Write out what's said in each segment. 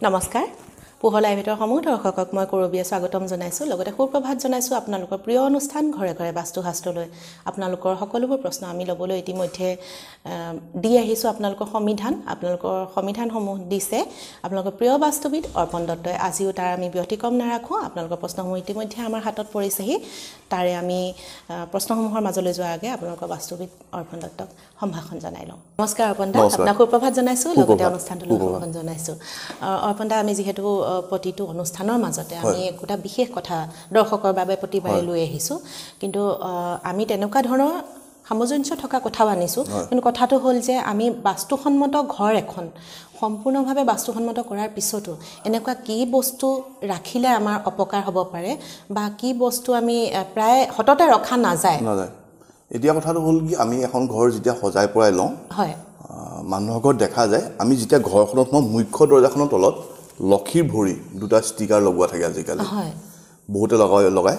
নমস্কাৰ পোহলাই ভিতৰ সমূহ দৰ্শকক মই কৰবিয়া স্বাগতম জনাইছো লগতে সুপ্ৰভাত জনাইছো আপোনালোকৰ প্ৰিয় অনুষ্ঠান ঘৰে ঘৰে বাস্তুশাস্ত্ৰলৈ আপোনালোকৰ সকলোবোৰ প্ৰশ্ন আমি লবলৈ ইতিমধ্যে দি আহিছো আপোনালোকৰ সমিধানসমূহ দিছে আপোনালোকৰ প্ৰিয় বাস্তুবিদ অৰ্পণ দত্তই আজিও তাৰ আমি ব্যতিক্ৰম নাৰাখো আপোনালোকৰ প্ৰশ্নসমূহ ইতিমধ্যে আমাৰ হাতত পৰিছেহি তাৰে আমি প্ৰশ্নসমূহৰ মাজলৈ যোৱাৰ আগে আপোনালোকৰ বাস্তুবিদ অৰ্পণ দত্তক সম্ভাষণ জনাই লওঁ নমস্কাৰ অৰ্পণ দা আপোনাক সুপ্ৰভাত জনাইছো লগতে অনুষ্ঠানটোলৈ সম্ভাষণ জনাইছো অৰ্পণ দা আমি যেহেতু প্ৰতিটো অনুষ্ঠানৰ মাজতে আমি একটা বিশেষ কথা দৰ্শকৰ বাবে প্ৰতিবাৰে লৈ আহিছো কিন্তু আমি তেনেকুৱা ধৰণৰ সামঞ্জস্য থকা কথাও আনিছো কিন্তু কথাটো হ'ল যে আমি বাস্তুসন্মত ঘৰ এখন সম্পূৰ্ণভাৱে বাস্তুসন্মত কৰাৰ পিছতো এনেকুৱা কি বস্তু ৰাখিলে আমাৰ অপকাৰ হ'ব পাৰে বা কি বস্তু আমি প্ৰায় হততে ৰখা নাযায় এতিয়া কথাটো হ'ল কি আমি এখন ঘৰ যেতিয়া সজাই পৰাই লওঁ হয় মানুহৰ ঘৰত দেখা যায় আমি যেতিয়া ঘৰখনত মুখ্য দৰজাখনৰ তলত লক্ষীৰ ভৰি দুটা ষ্টিকাৰ লগোৱা থাকে আজিকালি হয় বহুতে লগাই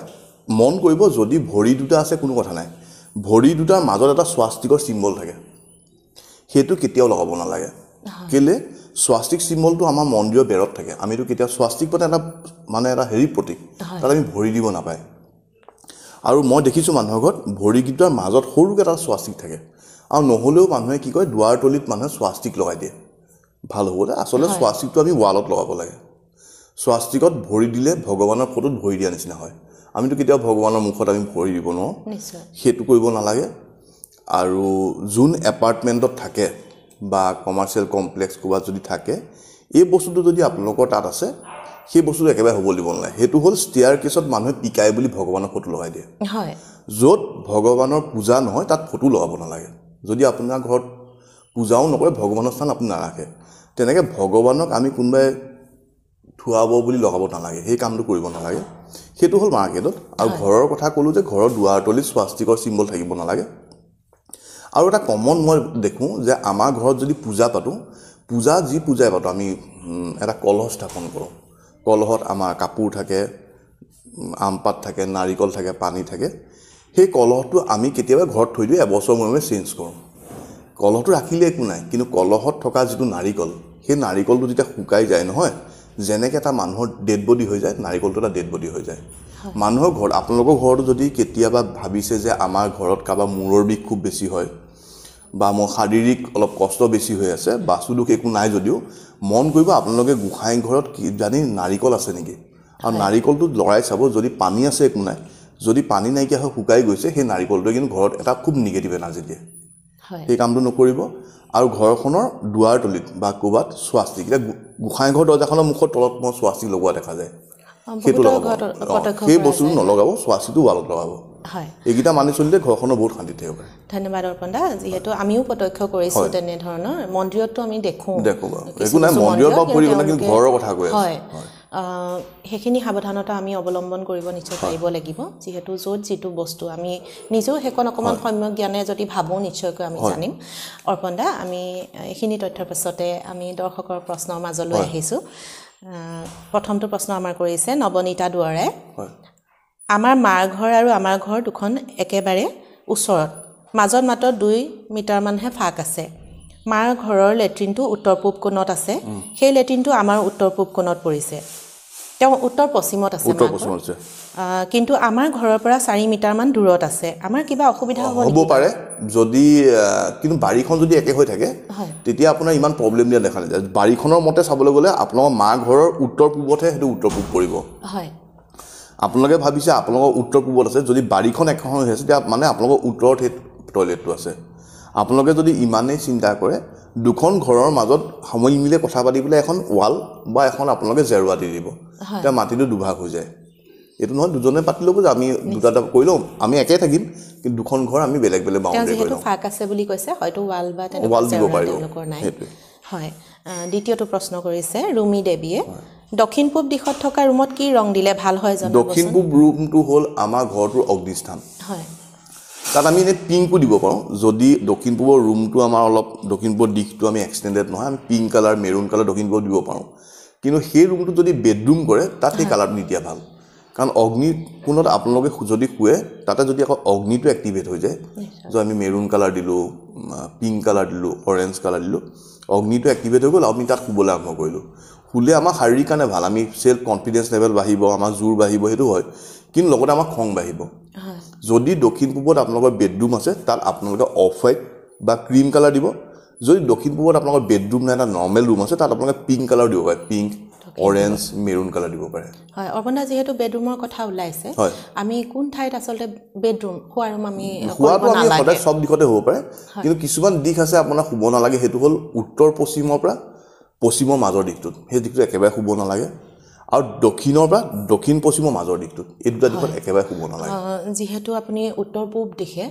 মন কৰিব যদি ভৰি দুটা আছে কোনো কথা নাই ভৰি দুটাৰ মাজত এটা স্বাস্তিকৰ সিম্বল থাকে হেতু কেতিয়াও লগাব নালাগে কেলে স্বাস্তিক সিম্বলটো আমাৰ মন্দিৰৰ বেৰত থাকে আমিতো কেতিয়া স্বাস্তিক পতে এটা মানে এটা হেৰি প্ৰতীক তাত আমি ভৰি দিব নাপায় আৰু মই দেখিছো মানুহৰ ঘৰত ভৰি দুটাৰ মাজত সৰুকে এটা স্বাস্তিক থাকে আৰু নহলেও মানুহে কি কয় দুৱাৰ তলিত মানুহে স্বাস্তিক লগাই দিয়ে ভাল হ'ব আসলে স্বাস্তিকটো আমি ওয়ালত লগাব লাগে স্বাস্তিকত ভৰি দিলে ভগৱানৰ ফটোত ভৰি দিয়া নিচিনা হয় আমিতো কেতিয়াও ভগৱানৰ মুখত আমি ভৰি দিব নোৱাৰো নিশ্চয় হেতু কৰিব নালাগে আৰু জুন এপাৰ্টমেন্টত থাকে বা কমাৰ্শিয়েল কমপ্লেক্স কোৱা যদি থাকে এই বস্তুটো যদি আপোনালোকৰ তাত আছে সেই বস্তুটো একেবাৰে হ'ব দিব নালাগে হেতু হ'ল ষ্টেয়াৰ কেছত মানুহে পিকাই বুলি ভগৱানৰ ফটো লগাই দিয়ে হয় য'ত ভগৱানৰ পূজা নহয় তাত ফটো লগাব নালাগে যদি আপোনাৰ ঘৰত পূজাও নকৰে ভগৱানৰ স্থান আপুনি নাৰাখে তেনেকে ভগৱানক আমি কোনবাই থুৱাব বুলি লগাব নালাগে সেই কামটো কৰিব নালাগে হেতু হ'ল মাৰ্কেটত আৰু ঘৰৰ কথা ক'লো যে ঘৰৰ দুৱাৰ তলিত স্বাস্তিকৰ সিম্বল থাকিব নালাগে আৰু এটা কমন মই দেখো যে আমাৰ ঘৰত যদি পূজা পাতো পূজাই পাতো আমি এটা কলহ স্থাপন কৰোঁ কলহত আমাৰ কাপোৰ থাকে আমপাত থাকে নাৰিকল থাকে পানী থাকে সেই কলহটো আমি কেতিয়াবা ঘৰত থৈ দিও এবছৰ মূৰে চেঞ্জ কৰোঁ কলহটো ৰাখিলে একো নাই কিন্তু কলহত থকা যিটো নাৰিকল সেই নাৰিকলটো যেতিয়া শুকাই যায় নহয় যেনেকৈ এটা মানুহৰ ডেড বডি হৈ যায় নাৰিকলটো এটা ডেড বডি হৈ যায় মানুহৰ ঘৰত আপোনালোকৰ ঘৰতো যদি কেতিয়াবা ভাবিছে যে আমাৰ ঘৰত কাৰোবাৰ মূৰৰ বিষ খুব বেছি হয় বা মোৰ শাৰীৰিক অলপ কষ্ট বেছি হৈ আছে বাস্তুদোষ একো নাই যদিও মন কৰিব আপোনালোকে গোসাঁই ঘৰত কি জানি নাৰিকল আছে নেকি আৰু নাৰিকলটো লৰাই চাব যদি পানী আছে একো নাই যদি পানী নাইকিয়া হৈ শুকাই গৈছে সেই নাৰিকলটোৱে কিন্তু ঘৰত এটা খুব নিগেটিভ এনাৰ্জি দিয়ে সেই কামটো নকৰিব আৰু ঘৰখনৰ দুৱাৰ তলিত বা ক'বাত স্বাস্তিক এতিয়া গোসাঁই ঘৰ দৰ্জাখনৰ মুখৰ তলত মই স্বাস্তিক লগোৱা দেখা যায় সেইটো লগাব সেই বস্তুটো নলগাব স্বাস্তিকটো ৱালত লগাব হয় এইকেইটা মানি চলিলে ঘৰখনৰ বহুত শান্তি থাকিব পাৰে ধন্যবাদ অৰ্পণ দা যিহেতু আমিও প্ৰত্যক্ষ কৰিছো তেনে ধৰণৰ মন্দিৰতো আমি দেখো একো নাই মন্দিৰত বা ফুৰিব না কিন্তু ঘৰৰ কথা কৈ আছে হয় সেইখিনি সাৱধানতা আমি অৱলম্বন কৰিব নিশ্চয় পাৰিব লাগিব যিহেতু য'ত যিটো বস্তু আমি নিজেও সেইখন অকণমান সম্যক জ্ঞানে যদি ভাবোঁ নিশ্চয়কৈ আমি জানিম অৰ্পণ দা আমি এইখিনি তথ্যৰ পাছতে আমি দৰ্শকৰ প্ৰশ্নৰ মাজলৈ আহিছোঁ প্ৰথমটো প্ৰশ্ন আমাৰ কৰিছে নৱনীতা দুৱাৰে আমাৰ মাৰ ঘৰ আৰু আমাৰ ঘৰ দুখন একেবাৰে ওচৰত মাজত মাত্ৰ 2 মিটাৰমানহে ফাঁক আছে মাৰ ঘৰৰ লেট্ৰিনটো উত্তৰ পূব কোণত আছে সেই লেট্ৰিনটো আমাৰ উত্তৰ পূব কোণত পৰিছে তেওঁ উত্তৰ পশ্চিমত আছে কিন্তু আমাৰ ঘৰৰ পৰা 4 মিটাৰমান দূৰত আছে আমাৰ কিবা অসুবিধা হ'ব পাৰে যদি কিন্তু বাৰীখন যদি একে হৈ থাকে তেতিয়া আপোনাৰ ইমান প্ৰব্লেম দিয়া দেখা নাযায় বাৰীখনৰ মতে চাবলৈ গ'লে আপোনালোকৰ মা ঘৰৰ উত্তৰ পূবতহে সেইটো উত্তৰ পূব পৰিব হয় আপোনালোকে ভাবিছে আপোনালোকৰ উত্তৰ পূবত আছে যদি বাৰীখন এখন হৈ আছে তেতিয়া মানে আপোনালোকৰ উত্তৰত সেই টয়লেটটো আছে আপোনালোকে যদি ইমানেই চিন্তা কৰে দুখন ঘৰৰ মাজত সময় মিলে কথা পাতি পেলাই এখন ৱাল বা এখন আপোনালোকে জেৰুৱা দি দিব তেতিয়া মাটিটো দুভাগ হৈ যায় এইটো নহয় দুজনে পাতি ল'ব যে আমি দুটা কৰি লওঁ আমি একে থাকিম কিন্তু দুখন ঘৰ আমি বেলেগ বেলেগ বাউণ্ডাৰী কৰি লওঁ ফাঁক আছে বুলি কৈছে হয়তো ৱাল বা ৱাল দিব পাৰিব হয় দ্বিতীয়টো প্ৰশ্ন কৰিছে ৰুমি দেৱীয়ে দক্ষিণ পূব দিশত থকা ৰুমত কি ৰং দিলে ভাল হয় জনাবচোন দক্ষিণ পূব ৰুমটো হ'ল আমাৰ ঘৰটোৰ অগ্নিস্থান হয় তাত আমি এনে পিংকো দিব পাৰোঁ যদি দক্ষিণ পূবৰ ৰুমটো আমাৰ অলপ দক্ষিণ পূবৰ দিশটো আমি এক্সটেণ্ডেড নহয় আমি পিংক কালাৰ মেৰুন কালাৰ দক্ষিণ পূব দিব পাৰোঁ কিন্তু সেই ৰুমটো যদি বেডৰুম কৰে তাত সেই কালাৰটো নিদিয়া ভাল কাৰণ অগ্নি কোণত আপোনালোকে যদি শুৱে তাতে যদি আকৌ অগ্নিটো এক্টিভেট হৈ যায় যে আমি মেৰুন কালাৰ দিলোঁ পিংক কালাৰ দিলোঁ অৰেঞ্জ কালাৰ দিলোঁ অগ্নিটো এক্টিভেট হৈ গ'ল আমি তাত শুবলৈ আৰম্ভ কৰিলোঁ শুলে আমাৰ শাৰীৰিক কাৰণে ভাল আমি সেলফ কনফিডেন্স লেভেল বাঢ়িব আমাৰ জোৰ বাঢ়িব সেইটো হয় কিন্তু লগতে আমাৰ খং বাঢ়িব যদি দক্ষিণ পূবত আপোনালোকৰ বেডৰুম আছে তাত আপোনালোকে অফ হোৱাইট বা ক্ৰীম কালাৰ দিব যদি দক্ষিণ পূবত আপোনালোকৰ বেডৰুম নাই এটা নৰ্মেল ৰুম আছে তাত আপোনালোকে পিংক কালাৰ দিব পাৰে পিংক অৰেঞ্জ মেৰুন কালাৰ দিব পাৰে হয় অৰ্পণদা যেহেতু বেডৰুমৰ কথা ওলাইছে আমি কোন ঠাইত আচলতে বেডৰুম খোৱা ৰুম আমি খোৱাটো আমি সদায় সব দিশতে হ'ব পাৰে কিন্তু কিছুমান দিশ আছে আপোনাৰ শুব নালাগে সেইটো হ'ল উত্তৰ পশ্চিমৰ পৰা পশ্চিমৰ মাজৰ দিশটোত সেই দিশটো একেবাৰে শুব নালাগে আৰু দক্ষিণৰ পৰা দক্ষিণ পশ্চিমৰ মাজৰ দিশটোত এই দুটা দিশত একেবাৰে শুব নালাগে যেহেতু আপুনি উত্তৰ পূব দিশে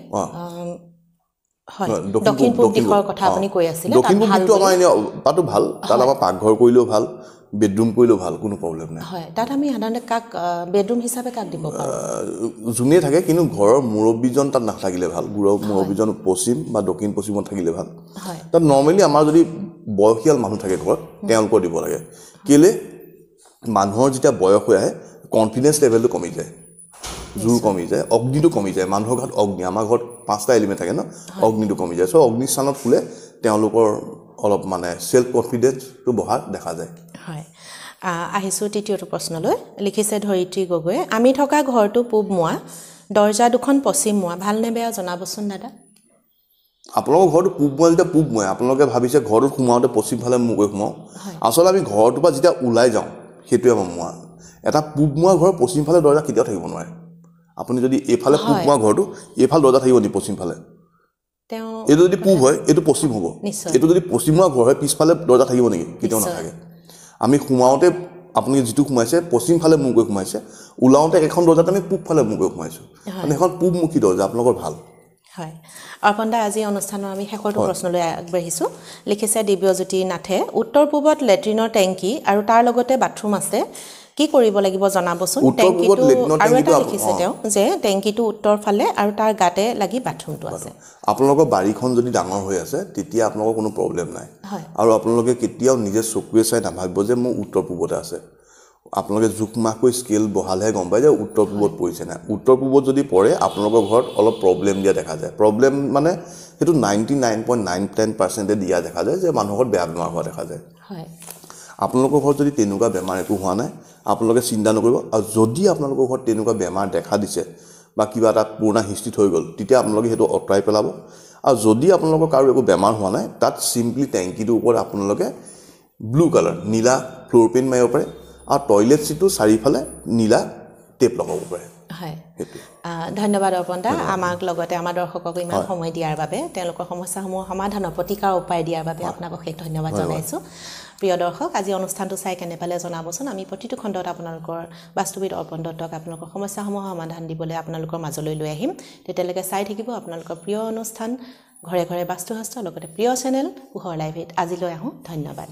হয় দক্ষিণ পূব দিশৰ কথা আপুনি কৈ আছিলে দক্ষিণ পূব দিশটো আমাৰ এনে তাতো ভাল তাত আমাৰ পাকঘৰ কৰিলেও ভাল বেডৰুম কৰিলেও ভাল কোনো প্ৰব্লেম নাই হয় তাত আমি সাধাৰণতে কাক বেডৰুম হিচাপে কাক দিব পাৰোঁ যোনে থাকে কিন্তু ঘৰৰ মুৰব্বীজন তাত নাথাকিলে ভাল ঘৰৰ মুৰব্বীজন পশ্চিম বা দক্ষিণ পশ্চিমত থাকিলে ভাল তাত নৰ্মেলি আমাৰ যদি বয়সীয়াল মানুহ থাকে ঘৰত তেওঁলোকৰ দিব লাগে কেলে মানুহৰ যেতিয়া বয়স হৈ আহে কনফিডেন্স লেভেলটো কমি যায় জোৰ কমি যায় অগ্নিটো কমি যায় মানুহৰ ঘৰত অগ্নি আমাৰ ঘৰত 5টা এলিমেণ্ট থাকে ন অগ্নিটো কমি যায় চ' অগ্নি স্থানত শুলে তেওঁলোকৰ অলপ মানে সেলফ কনফিডেন্সটো বঢ়া দেখা যায় হয় আহিছোঁ তৃতীয়টো প্ৰশ্নলৈ লিখিছে ধৰিত্ৰী গগৈয়ে আমি থকা ঘৰটো পূব মুৱা দৰ্জা দুখন পশ্চিম মুৱা ভালনে বেয়া জনাবচোন দাদা আপোনালোকৰ ঘৰটো পূব মুৱা যেতিয়া পূব মুৱা আপোনালোকে ভাবিছে ঘৰটোত সোমাওঁতে পশ্চিম ফালে মুখ হৈ সোমাওঁ আচলতে আমি ঘৰটোৰ পৰা যেতিয়া ওলাই যাওঁ সেইটোৱে আমাৰ মুৱা এটা পূব মুৱা ঘৰ পশ্চিম ফালে দৰ্জা কেতিয়াও থাকিব নোৱাৰে আপুনি যদি এইফালে পূব মুৱা ঘৰটো এইফালে দৰ্জা থাকিব নি পশ্চিম ফালে এইটো যদি পূব হয় এইটো পশ্চিম হ'ব এইটো যদি পশ্চিম মুৱা ঘৰ হয় পিছফালে দৰ্জা থাকিব নেকি কেতিয়াও নাথাকে আমি সোমাওঁতে আপুনি যিটো সোমাইছে পশ্চিম ফালে মুখ হৈ সোমাইছে ওলাওঁতে এখন দৰ্জাত আমি পূব ফালে মুখ হৈ সোমাইছোঁ মানে এখন পূবমুখী দৰ্জা আপোনালোকৰ ভাল হয় অৰ্পণদা আজি অনুষ্ঠানৰ আমি শেষৰটো প্ৰশ্নলৈ আগবাঢ়িছোঁ লিখিছে দিব্যজ্যোতি নাথে উত্তৰ পূবত লেট্ৰিনৰ টেংকি আৰু তাৰ লগতে বাথৰুম আছে কি কৰিব লাগিব জনাবচোন টেংকিটো আৰু এটা লিখিছে তেওঁ যে টেংকিটো উত্তৰ ফালে আৰু তাৰ গাতে লাগি বাথৰুমটো আছে আপোনালোকৰ বাৰীখন যদি ডাঙৰ হৈ আছে তেতিয়া আপোনালোকৰ কোনো প্ৰব্লেম নাই আৰু আপোনালোকে কেতিয়াও নিজে চকুৱে চাই নাভাবিব যে মোৰ উত্তৰ পূবতে আছে আপোনালোকে জোখমাখকৈ স্কেল বহালেহে গম পায় যে উত্তৰ পূবত পৰিছে নাই উত্তৰ পূবত যদি পৰে আপোনালোকৰ ঘৰত অলপ প্ৰব্লেম দিয়া দেখা যায় প্ৰব্লেম মানে সেইটো 99.910% দিয়া দেখা যায় যে মানুহৰ বেয়া বেমাৰ হোৱা দেখা যায় হয় আপোনালোকৰ ঘৰত যদি তেনেকুৱা বেমাৰ একো হোৱা নাই আপোনালোকে চিন্তা নকৰিব আৰু যদি আপোনালোকৰ ঘৰত তেনেকুৱা বেমাৰ দেখা দিছে বা কিবা এটা পুৰণা হিষ্ট্ৰীত হৈ গ'ল তেতিয়া আপোনালোকে সেইটো অঁতৰাই পেলাব আৰু যদি আপোনালোকৰ কাৰো একো বেমাৰ হোৱা নাই তাত চিম্পলি টেংকিটোৰ ওপৰত আপোনালোকে ব্লু কালাৰ নীলা ফ্লোৰ পেইণ্ট মাৰিব পাৰে আৰু টয়লেট চিটটো চাৰিফালে নীলা টেপ লগাব পাৰে হয় ধন্যবাদ অৰ্পণদা আমাক লগতে আমাৰ দৰ্শকক ইমান সময় দিয়াৰ বাবে তেওঁলোকৰ সমস্যাসমূহ সমাধানৰ প্ৰতিকাৰ উপায় দিয়াৰ বাবে আপোনাক অশেষ ধন্যবাদ জনাইছোঁ প্ৰিয় দৰ্শক আজি অনুষ্ঠানটো চাই কেনে পালে জনাবচোন আমি প্ৰতিটো খণ্ডত আপোনালোকৰ বাস্তুবিদ অৰ্পণ দত্তক আপোনালোকৰ সমস্যাসমূহ সমাধান দিবলৈ আপোনালোকৰ মাজলৈ লৈ আহিম তেতিয়ালৈকে চাই থাকিব আপোনালোকৰ প্ৰিয় অনুষ্ঠান ঘৰে ঘৰে বাস্তুশাস্ত্ৰ লগতে প্ৰিয় চেনেল পোহৰ লাইভ আজিলৈ আহোঁ ধন্যবাদ